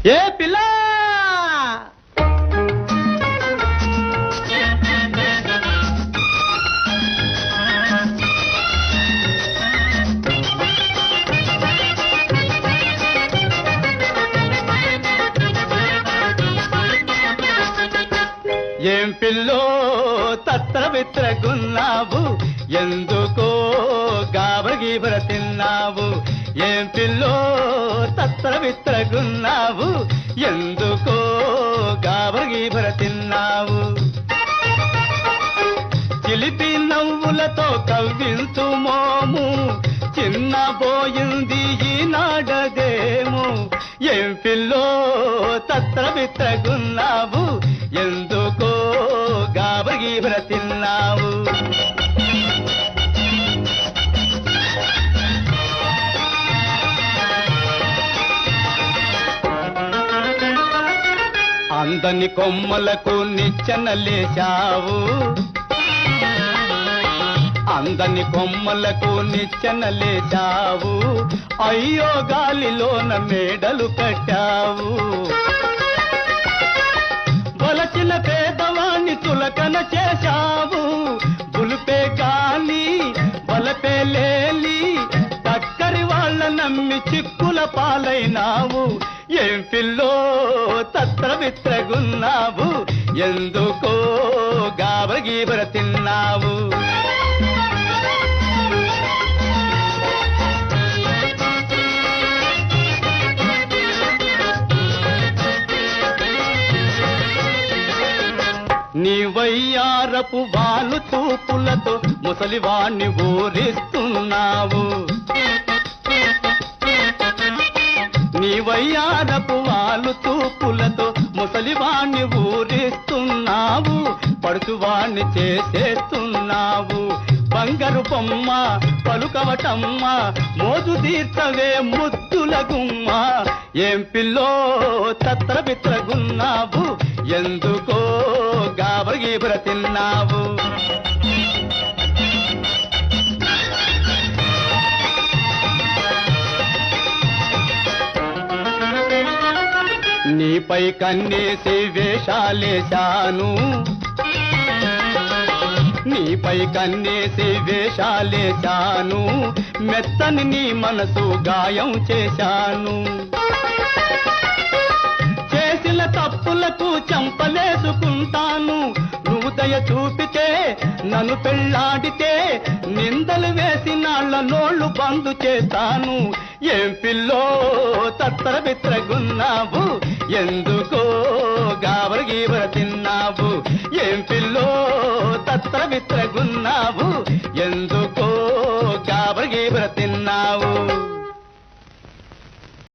ఏ పిల్ల ఏం పిల్లో తత్ర విత్రగున్నావు ఎందుకో గాబరగీబర తిన్నావు ఏం పిల్లో తత్ర విత్రగున్నావు ఎందుకో గాబరగీబర తిన్నావు చిలిపి నవ్వులతో కవ్వించు మోము చిన్నబోయింది ఈనాడదేమో ఏం పిల్లో తత్ర విత్రగున్నావు ఎందుకో గాబరగీబర తిన్నావు అందని కొమ్మలకు నిచ్చెనలేశావు అందని కొమ్మలకు నిచ్చెనలేశావు అయ్యో గాలిలోన మేడలు కట్టావు వలచిన పేదవాణ్ణి చులకన చేశావు బులిపే గాలి వలపే లేలి టక్కరి వాళ్ళ నమ్మి చిక్కుల పాలైనావు ఏం పిల్లో తత్ర విత్రగున్నావు ఎందుకో గాబరగీబర తిన్నావు నీ వయ్యారపు వాలు చూపులతో ముసలివాణ్ణి ఊరిస్తున్నావు నీ వయ్యారపు వాలు చూపులతో ముసలివాణ్ణి ఊరిస్తున్నావు పడుచువాణ్ణి చేసేస్తున్నావు బంగారు బొమ్మ పలుకవటమ్మ మోజు తీర్చవే ముద్దుల గుమ్మ ఏం పిల్లో తత్ర బిత్రగున్నావు ఎందుకో గాబరగీబర తిన్నావు నీపై కన్నేసి వేషాలేశాను నీపై కన్నేసి వేషాలేశాను మెత్తని నీ మనసు గాయం చేశాను చేసిన తప్పులకు చంపలేసుకుంటాను నువ్వు దయ చూపితే నన్ను పెళ్ళాడితే నిందలు వేసి నాళ్ళ నోళ్ళు బందు చేస్తాను ఏం పిల్లో తత్తర బిత్రగున్నావు ఎందుకో గాబరగీబర తిన్నావు ఏం పిల్లో తత్తర బిత్రగున్నావు ఎందుకో గాబరగీబర తిన్నావు